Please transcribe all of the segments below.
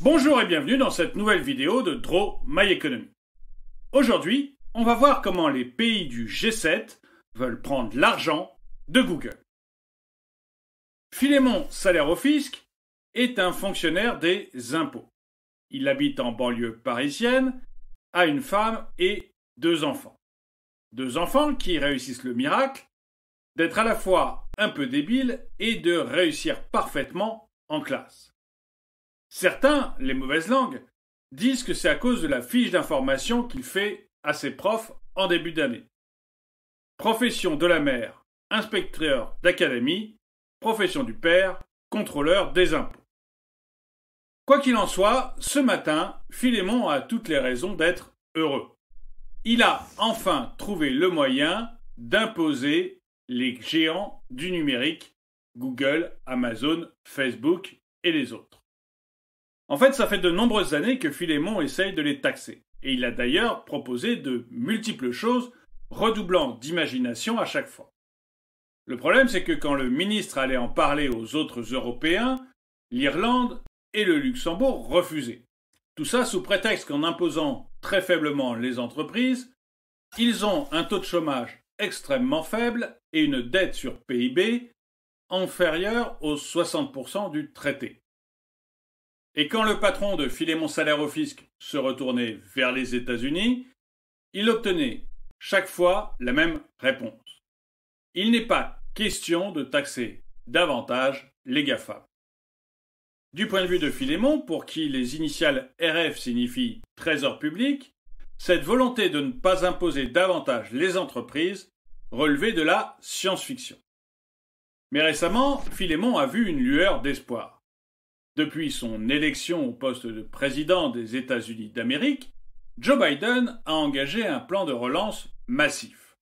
Bonjour et bienvenue dans cette nouvelle vidéo de Draw My Economy. Aujourd'hui, on va voir comment les pays du G7 veulent prendre l'argent de Google. Philémon Salaire au Fisc est un fonctionnaire des impôts. Il habite en banlieue parisienne, a une femme et 2 enfants. 2 enfants qui réussissent le miracle d'être à la fois un peu débiles et de réussir parfaitement en classe. Certains, les mauvaises langues, disent que c'est à cause de la fiche d'information qu'il fait à ses profs en début d'année. Profession de la mère, inspecteur d'académie, profession du père, contrôleur des impôts. Quoi qu'il en soit, ce matin, Philémon a toutes les raisons d'être heureux. Il a enfin trouvé le moyen d'imposer les géants du numérique, Google, Amazon, Facebook et les autres. En fait, ça fait de nombreuses années que Philémon essaye de les taxer. Et il a d'ailleurs proposé de multiples choses, redoublant d'imagination à chaque fois. Le problème, c'est que quand le ministre allait en parler aux autres Européens, l'Irlande et le Luxembourg refusaient. Tout ça sous prétexte qu'en imposant très faiblement les entreprises, ils ont un taux de chômage extrêmement faible et une dette sur PIB inférieure aux 60% du traité. Et quand le patron de Philémon Salaire au Fisc se retournait vers les États-Unis, il obtenait chaque fois la même réponse. Il n'est pas question de taxer davantage les GAFAM. Du point de vue de Philémon, pour qui les initiales RF signifient Trésor public, cette volonté de ne pas imposer davantage les entreprises relevait de la science-fiction. Mais récemment, Philémon a vu une lueur d'espoir. Depuis son élection au poste de président des États-Unis d'Amérique, Joe Biden a engagé un plan de relance massif,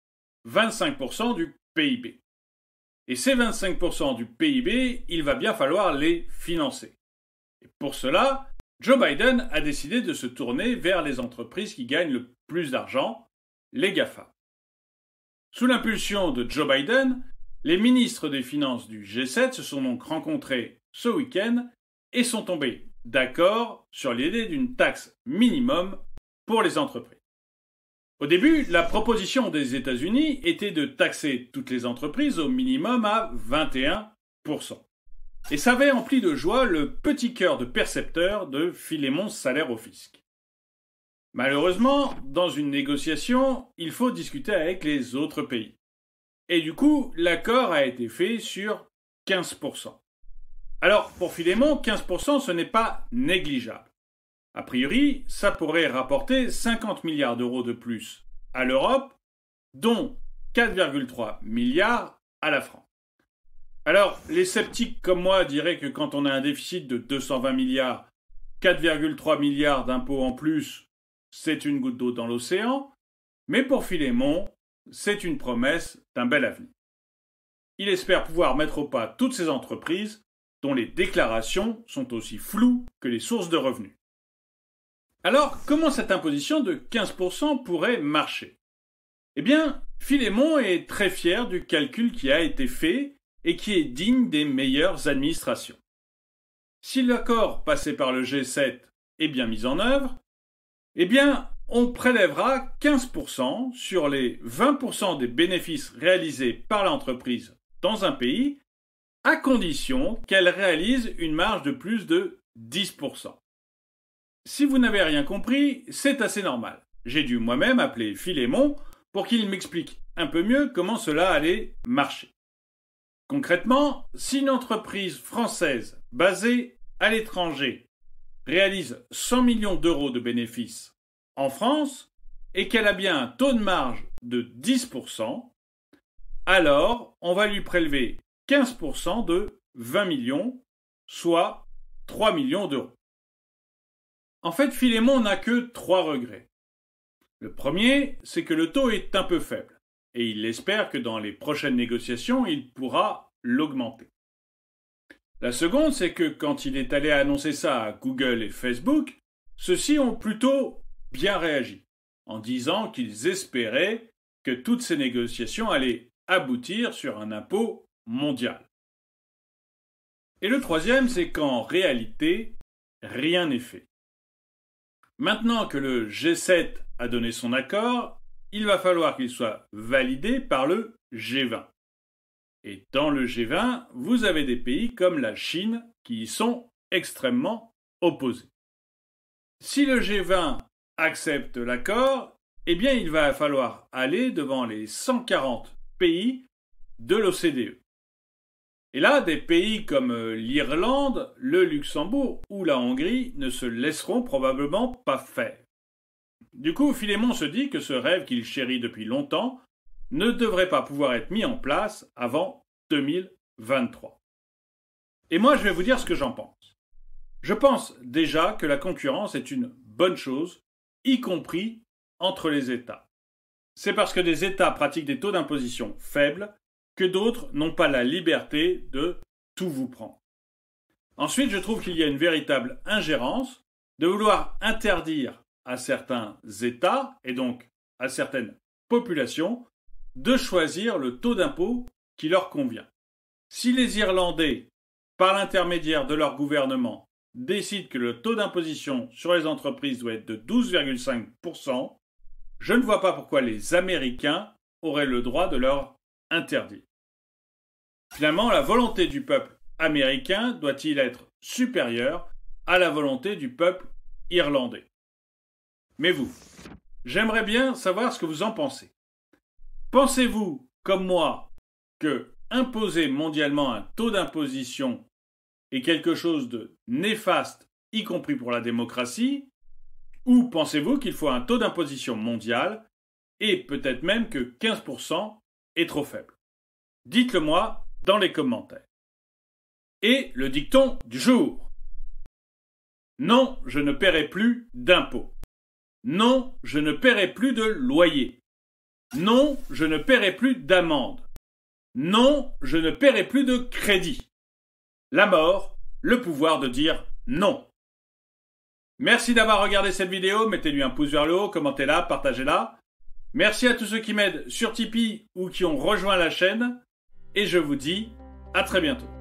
25% du PIB. Et ces 25% du PIB, il va bien falloir les financer. Et pour cela, Joe Biden a décidé de se tourner vers les entreprises qui gagnent le plus d'argent, les GAFA. Sous l'impulsion de Joe Biden, les ministres des Finances du G7 se sont donc rencontrés ce week-end et sont tombés d'accord sur l'idée d'une taxe minimum pour les entreprises. Au début, la proposition des États-Unis était de taxer toutes les entreprises au minimum à 21%. Et ça avait empli de joie le petit cœur de percepteur de Philémon Salaire au Fisc. Malheureusement, dans une négociation, il faut discuter avec les autres pays. Et du coup, l'accord a été fait sur 15%. Alors, pour Philémon, 15% ce n'est pas négligeable. A priori, ça pourrait rapporter 50 milliards d'euros de plus à l'Europe, dont 4,3 milliards à la France. Alors, les sceptiques comme moi diraient que quand on a un déficit de 220 milliards, 4,3 milliards d'impôts en plus, c'est une goutte d'eau dans l'océan, mais pour Philémon, c'est une promesse d'un bel avenir. Il espère pouvoir mettre au pas toutes ces entreprises dont les déclarations sont aussi floues que les sources de revenus. Alors, comment cette imposition de 15% pourrait marcher ? Eh bien, Philémon est très fier du calcul qui a été fait et qui est digne des meilleures administrations. Si l'accord passé par le G7 est bien mis en œuvre, eh bien, on prélèvera 15% sur les 20% des bénéfices réalisés par l'entreprise dans un pays, à condition qu'elle réalise une marge de plus de 10%. Si vous n'avez rien compris, c'est assez normal. J'ai dû moi-même appeler Philémon pour qu'il m'explique un peu mieux comment cela allait marcher. Concrètement, si une entreprise française basée à l'étranger réalise 100 millions d'euros de bénéfices en France et qu'elle a bien un taux de marge de 10%, alors on va lui prélever 15% de 20 millions, soit 3 millions d'euros. En fait, Philémon n'a que 3 regrets. Le premier, c'est que le taux est un peu faible, et il espère que dans les prochaines négociations, il pourra l'augmenter. La seconde, c'est que quand il est allé annoncer ça à Google et Facebook, ceux-ci ont plutôt bien réagi, en disant qu'ils espéraient que toutes ces négociations allaient aboutir sur un impôt mondial. Et le troisième, c'est qu'en réalité, rien n'est fait. Maintenant que le G7 a donné son accord, il va falloir qu'il soit validé par le G20. Et dans le G20, vous avez des pays comme la Chine qui y sont extrêmement opposés. Si le G20 accepte l'accord, eh bien il va falloir aller devant les 140 pays de l'OCDE. Et là, des pays comme l'Irlande, le Luxembourg ou la Hongrie ne se laisseront probablement pas faire. Du coup, Philémon se dit que ce rêve qu'il chérit depuis longtemps ne devrait pas pouvoir être mis en place avant 2023. Et moi, je vais vous dire ce que j'en pense. Je pense déjà que la concurrence est une bonne chose, y compris entre les États. C'est parce que des États pratiquent des taux d'imposition faibles que d'autres n'ont pas la liberté de tout vous prendre. Ensuite, je trouve qu'il y a une véritable ingérence de vouloir interdire à certains États, et donc à certaines populations, de choisir le taux d'impôt qui leur convient. Si les Irlandais, par l'intermédiaire de leur gouvernement, décident que le taux d'imposition sur les entreprises doit être de 12,5%, je ne vois pas pourquoi les Américains auraient le droit de leur interdire. Finalement, la volonté du peuple américain doit-il être supérieure à la volonté du peuple irlandais? Mais vous, j'aimerais bien savoir ce que vous en pensez. Pensez-vous, comme moi, que imposer mondialement un taux d'imposition est quelque chose de néfaste, y compris pour la démocratie, ou pensez-vous qu'il faut un taux d'imposition mondial et peut-être même que 15% est trop faible? Dites-le moi dans les commentaires. Et le dicton du jour. Non, je ne paierai plus d'impôts. Non, je ne paierai plus de loyer. Non, je ne paierai plus d'amende. Non, je ne paierai plus de crédit. La mort, le pouvoir de dire non. Merci d'avoir regardé cette vidéo, mettez-lui un pouce vers le haut, commentez-la, partagez-la. Merci à tous ceux qui m'aident sur Tipeee ou qui ont rejoint la chaîne. Et je vous dis à très bientôt.